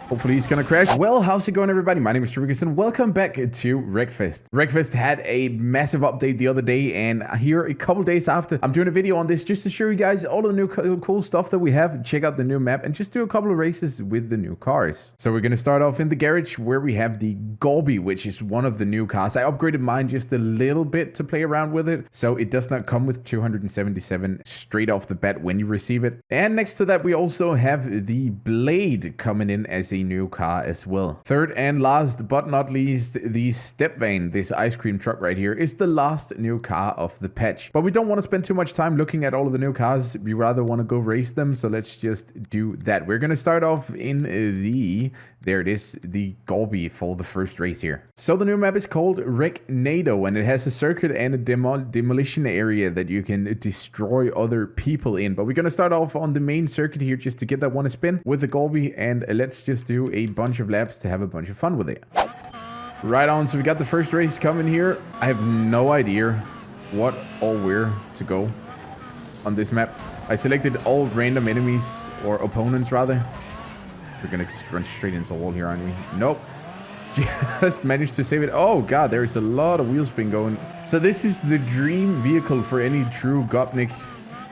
Hopefully he's gonna crash. Well, how's it going, everybody? My name is TreeBurgers and welcome back to Wreckfest. Wreckfest had a massive update the other day, and here a couple days after, I'm doing a video on this just to show you guys all of the new cool stuff that we have. Check out the new map and just do a couple of races with the new cars. So we're gonna start off in the garage where we have the Gobi, which is one of the new cars. I upgraded mine just a little bit to play around with it, so it does not come with 277 straight off the bat when you receive it. And next to that, we also have the Blade coming in as a new car as well. Third and last but not least, the Step Van, this ice cream truck right here, is the last new car of the patch. But we don't want to spend too much time looking at all of the new cars. We rather want to go race them, so let's just do that. We're gonna start off in there it is, the Gobi for the first race here. So the new map is called Wrecknado, and it has a circuit and a demolition area that you can destroy other people in. But we're gonna start off on the main circuit here just to get that one spin with the Gobi, and let's just do a bunch of laps to have a bunch of fun with it. Right on, so we got the first race coming here. I have no idea what or where to go on this map. I selected all random enemies, or opponents rather. We're gonna just run straight into a wall here, aren't we? Nope. Just managed to save it. Oh god, there's a lot of wheel spin going. So this is the dream vehicle for any true GOPNIK.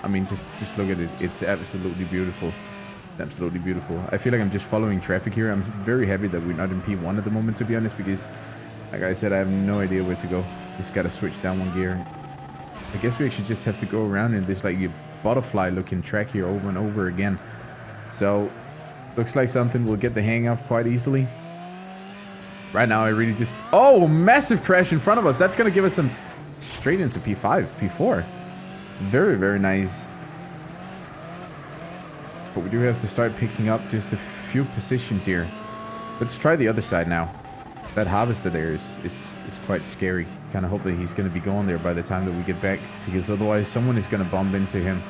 I mean, just look at it. It's absolutely beautiful. Absolutely beautiful. I feel like I'm just following traffic here. I'm very happy that we're not in P1 at the moment, to be honest, because like I said, I have no idea where to go. Just gotta switch down one gear. I guess we actually just have to go around in this like butterfly looking track here over and over again. So looks like something we'll get the hang of quite easily. Right now I really just, oh, massive crash in front of us. That's gonna give us some straight into P5, P4. Very, very nice. But we do have to start picking up just a few positions here. Let's try the other side now. That harvester there is quite scary. Kind of hope that he's going to be going there by the time that we get back, because otherwise someone is going to bump into him.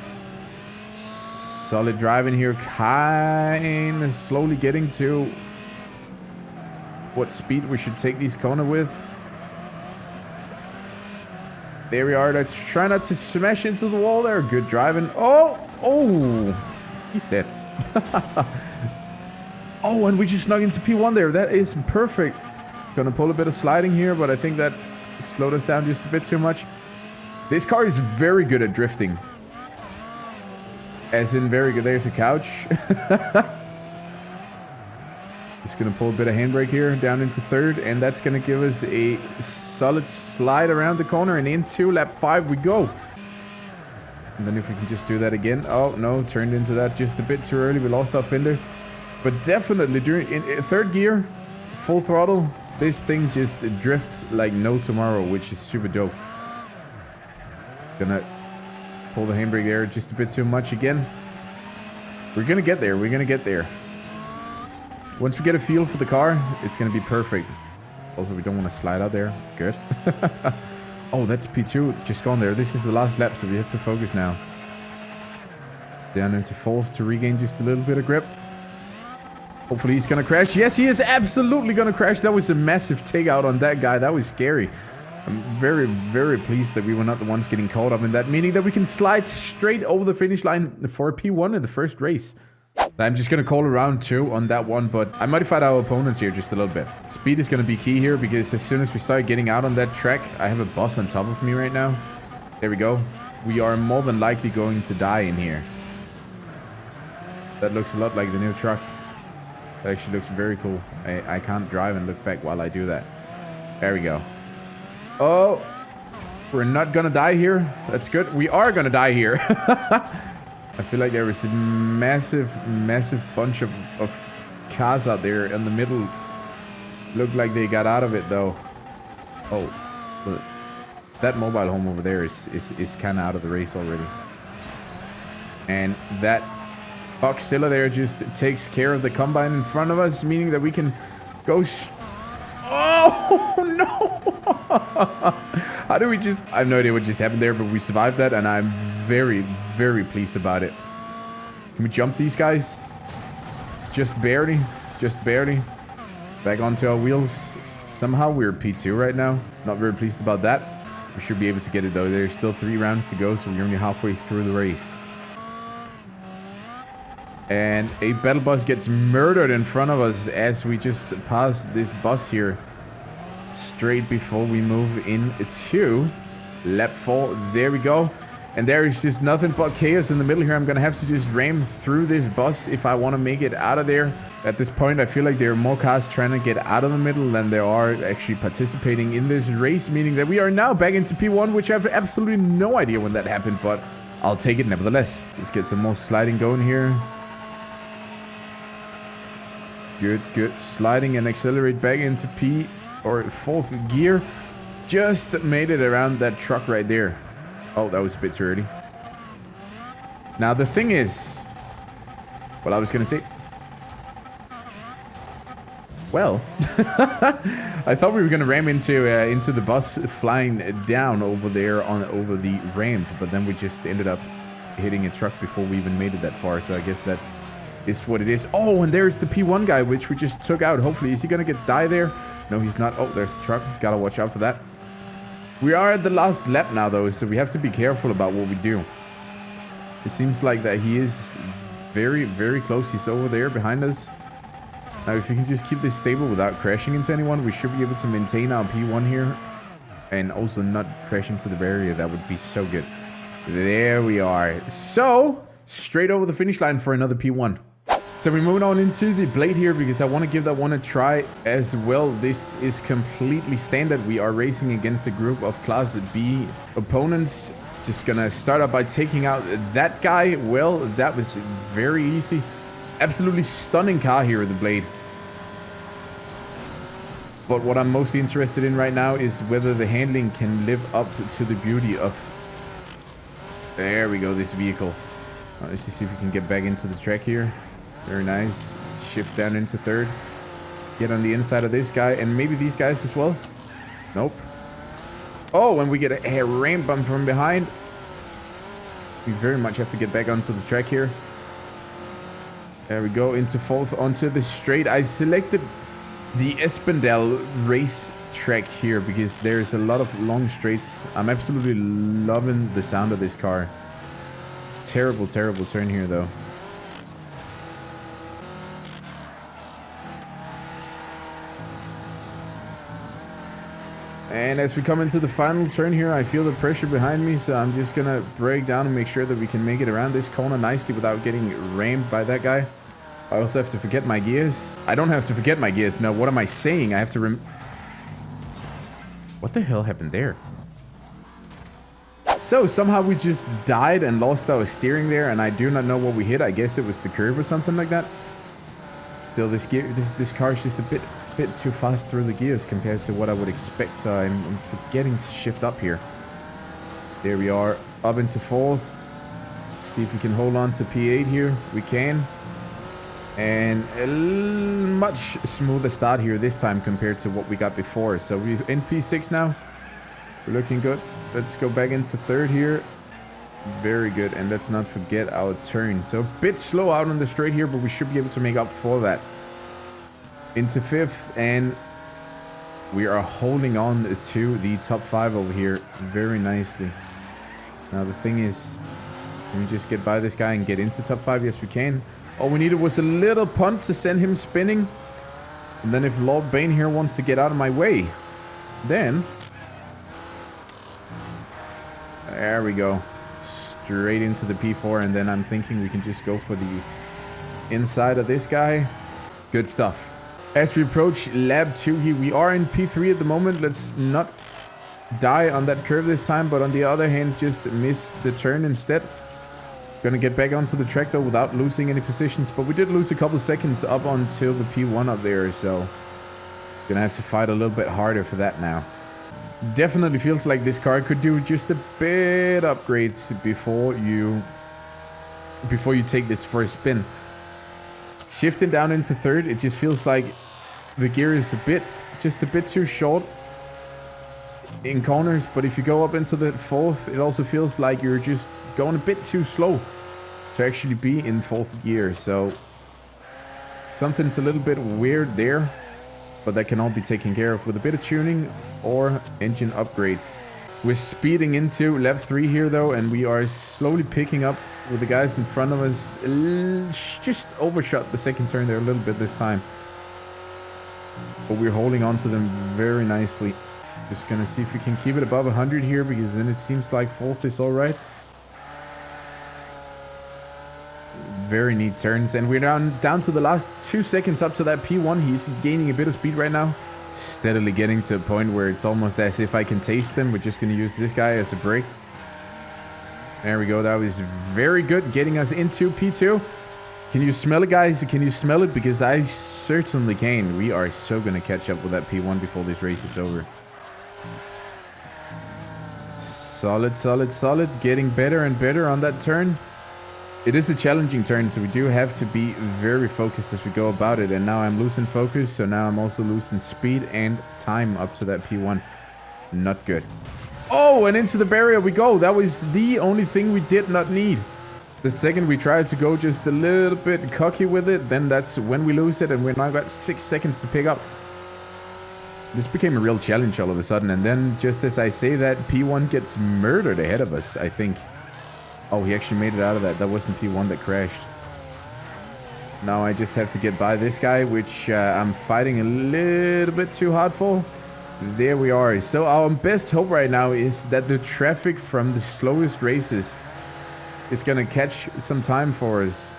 Solid driving here, kind of slowly getting to what speed we should take these corner with. There we are. Let's try not to smash into the wall there. Good driving. Oh, he's dead. Oh, and we just snuck into P1 there. That is perfect. Gonna pull a bit of sliding here, but I think that slowed us down just a bit too much. This car is very good at drifting. As in very good. There's a couch. Just gonna pull a bit of handbrake here down into third, and that's gonna give us a solid slide around the corner, and into lap 5 we go. And then if we can just do that again. Oh no, turned into that just a bit too early. We lost our fender. But definitely in third gear, full throttle, this thing just drifts like no tomorrow, which is super dope. Gonna pull the handbrake there just a bit too much again. We're gonna get there. We're gonna get there. Once we get a feel for the car, it's gonna be perfect. Also, we don't want to slide out there. Good. Oh, that's P2 just gone there. This is the last lap, so we have to focus now. Down into fourth to regain just a little bit of grip. Hopefully he's gonna crash. Yes, he is absolutely gonna crash. That was a massive takeout on that guy. That was scary. I'm very, very pleased that we were not the ones getting caught up in that, meaning that we can slide straight over the finish line for a P1 in the first race. I'm just gonna call around 2 on that one, but I modified our opponents here just a little bit. Speed is gonna be key here, because as soon as we start getting out on that track, I have a bus on top of me right now. There we go. We are more than likely going to die in here. That looks a lot like the new truck. That actually looks very cool. I can't drive and look back while I do that. There we go. Oh, we're not gonna die here. That's good. We are gonna die here. I feel like there was a massive bunch of cars out there in the middle. Looked like they got out of it though. Oh, look. That mobile home over there is kind of out of the race already. And that Boxzilla there just takes care of the combine in front of us, meaning that we can go. Oh no! How do we just? I have no idea what just happened there, but we survived that, and I'm very, very pleased about it. Can we jump these guys? Just barely. Just barely. Back onto our wheels. Somehow we're P2 right now. Not very pleased about that. We should be able to get it though. There's still 3 rounds to go, so we're only halfway through the race. And a battle bus gets murdered in front of us as we just pass this bus here. Straight before we move in to lap 4. There we go. And there is just nothing but chaos in the middle here. I'm going to have to just ram through this bus if I want to make it out of there. At this point, I feel like there are more cars trying to get out of the middle than there are actually participating in this race, meaning that we are now back into P1, which I have absolutely no idea when that happened, but I'll take it nevertheless. Let's get some more sliding going here. Good, good. Sliding and accelerate back into P or 4th gear. Just made it around that truck right there. Oh, that was a bit too early. Now, the thing is... Well, I was going to say... Well, I thought we were going to ram into the bus flying down over there over the ramp, but then we just ended up hitting a truck before we even made it that far. So I guess that's what it is. Oh, and there's the P1 guy, which we just took out. Hopefully, is he going to die there? No, he's not. Oh, there's the truck. Gotta watch out for that. We are at the last lap now, though, so we have to be careful about what we do. It seems like that he is very, very close. He's over there behind us. Now, if we can just keep this stable without crashing into anyone, we should be able to maintain our P1 here. And also not crash into the barrier. That would be so good. There we are. So, straight over the finish line for another P1. So we're moving on into the blade here because I want to give that one a try as well. This is completely standard. We are racing against a group of Class B opponents. Just gonna start out by taking out that guy. Well, that was very easy. Absolutely stunning car here with the blade. But what I'm mostly interested in right now is whether the handling can live up to the beauty of... There we go, this vehicle. Let's just see if we can get back into the track here. Very nice. Shift down into 3rd. Get on the inside of this guy and maybe these guys as well. Nope. Oh, and we get a ramp bump from behind. We very much have to get back onto the track here. There we go, into 4th onto the straight. I selected the Espendal race track here because there's a lot of long straights. I'm absolutely loving the sound of this car. Terrible, terrible turn here though. And as we come into the final turn here, I feel the pressure behind me, so I'm just gonna brake down and make sure that we can make it around this corner nicely without getting rammed by that guy. I also have to forget my gears. I don't have to forget my gears. No, what am I saying? I have to What the hell happened there? So somehow we just died and lost our steering there, and I do not know what we hit. I guess it was the curb or something like that. Still, this car is just a bit too fast through the gears compared to what I would expect, so I'm forgetting to shift up here. There we are, up into 4th. See if we can hold on to P8 here. We can. And a much smoother start here this time compared to what we got before. So we're in P6 now. We're looking good. Let's go back into 3rd here. Very good. And let's not forget our turn. So a bit slow out on the straight here, but we should be able to make up for that. Into 5th, and we are holding on to the top 5 over here very nicely. Now the thing is, can we just get by this guy and get into top 5? Yes, we can. All we needed was a little punt to send him spinning. And then if Lord Bane here wants to get out of my way, then... There we go. Straight into the P4, and then I'm thinking we can just go for the inside of this guy. Good stuff. As we approach lap 2 here, we are in P3 at the moment. Let's not die on that curve this time, but on the other hand, just miss the turn instead. Gonna get back onto the track though without losing any positions, but we did lose a couple seconds up until the P1 up there, so gonna have to fight a little bit harder for that now. Definitely feels like this car could do just a bit upgrades before you take this first spin. Shifting down into 3rd, it just feels like the gear is just a bit too short in corners, but if you go up into the 4th, it also feels like you're just going a bit too slow to actually be in 4th gear. So something's a little bit weird there, but that can all be taken care of with a bit of tuning or engine upgrades. We're speeding into lap 3 here though, and we are slowly picking up with the guys in front of us. Just overshot the second turn there a little bit this time. But we're holding on to them very nicely. Just gonna see if we can keep it above 100 here, because then it seems like fourth is all right. Very neat turns, and we're down to the last 2 seconds up to that P1. He's gaining a bit of speed right now. Steadily getting to a point where it's almost as if I can taste them. We're just gonna use this guy as a brake. There we go. That was very good, getting us into P2. Can you smell it, guys? Can you smell it? Because I certainly can. We are so going to catch up with that P1 before this race is over. Solid, solid, solid. Getting better and better on that turn. It is a challenging turn, so we do have to be very focused as we go about it. And now I'm losing focus, so now I'm also losing speed and time up to that P1. Not good. Oh, and into the barrier we go. That was the only thing we did not need. The second we tried to go just a little bit cocky with it, then that's when we lose it, and we now got 6 seconds to pick up. This became a real challenge all of a sudden, and then just as I say that, P1 gets murdered ahead of us, I think. Oh, he actually made it out of that. That wasn't P1 that crashed. Now I just have to get by this guy, which I'm fighting a little bit too hard for. There we are. So our best hope right now is that the traffic from the slowest races is gonna catch some time for us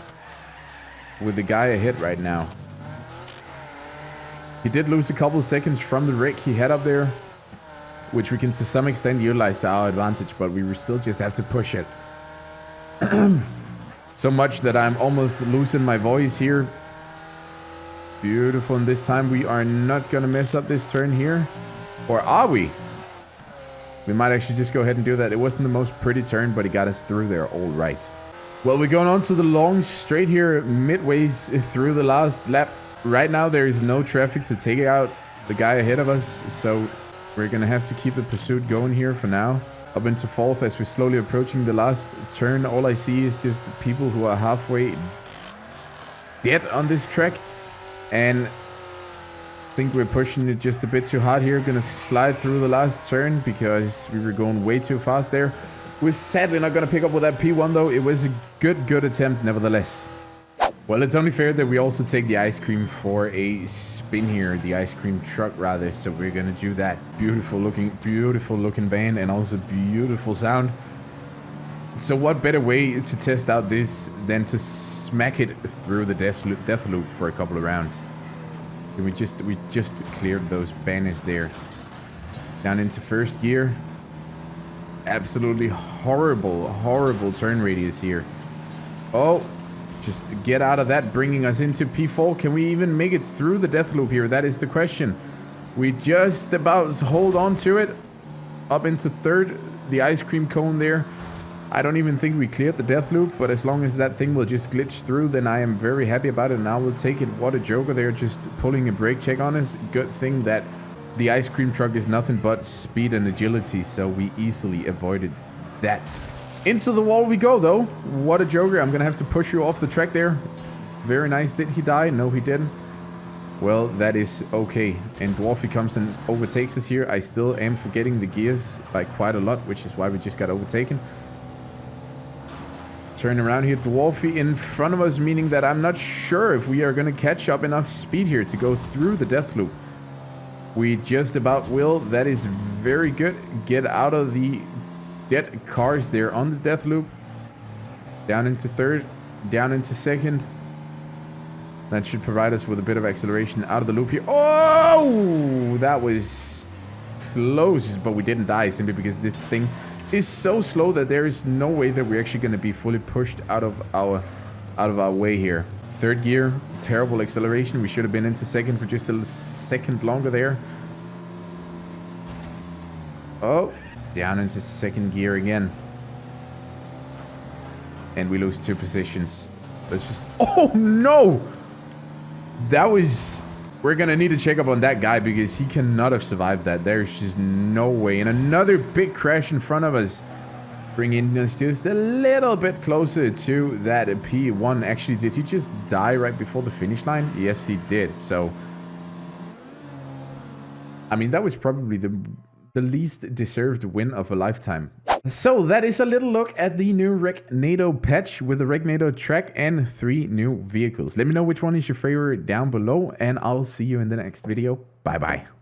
with the guy ahead right now. He did lose a couple seconds from the wreck he had up there, which we can to some extent utilize to our advantage, but we will still just have to push it. So much that I'm almost losing my voice here. Beautiful, and this time we are not gonna mess up this turn here. Or are we? We might actually just go ahead and do that. It wasn't the most pretty turn, but it got us through there all right. Well, we're going on to the long straight here, midways through the last lap. Right now, there is no traffic to take out the guy ahead of us, so we're going to have to keep the pursuit going here for now. Up into fourth as we're slowly approaching the last turn. All I see is just people who are halfway dead on this track. And I think we're pushing it just a bit too hard here. Gonna slide through the last turn because we were going way too fast there. We're sadly not gonna pick up with that P1 though. It was a good attempt nevertheless. Well, it's only fair that we also take the ice cream for a spin here. The ice cream truck rather. So we're gonna do that. Beautiful looking van, and also beautiful sound. So what better way to test out this than to smack it through the death loop for a couple of rounds. We just cleared those banners there. Down into first gear. Absolutely horrible turn radius here. Oh, just get out of that, bringing us into P4. Can we even make it through the death loop here? That is the question. We just about hold on to it. Up into third, the ice cream cone there. I don't even think we cleared the death loop, but as long as that thing will just glitch through, then I am very happy about it, and I will take it. What a joker there, just pulling a brake check on us. Good thing that the ice cream truck is nothing but speed and agility, so we easily avoided that. Into the wall we go, though. What a joker. I'm going to have to push you off the track there. Very nice. Did he die? No, he didn't. Well, that is okay. And Dwarfy comes and overtakes us here. I still am forgetting the gears by quite a lot, which is why we just got overtaken. Turn around here, Dwarfy in front of us, meaning that I'm not sure if we are going to catch up enough speed here to go through the death loop. We just about will. That is very good. Get out of the dead cars there on the death loop. Down into third, down into second. That should provide us with a bit of acceleration out of the loop here. Oh, that was close, but we didn't die simply because this thing is so slow that there is no way that we're actually going to be fully pushed out of our way here. Third gear, terrible acceleration. We should have been into second for just a second longer there. Oh, down into second gear again. And we lose 2 positions. Let's just... Oh, no! That was... We're going to need to check up on that guy because he cannot have survived that. There's just no way. And another big crash in front of us. Bringing us just a little bit closer to that P1. Actually, did he just die right before the finish line? Yes, he did. So, I mean, that was probably the least deserved win of a lifetime. So that is a little look at the new Wrecknado patch with the Wrecknado track and 3 new vehicles. Let me know which one is your favorite down below, and I'll see you in the next video. Bye bye.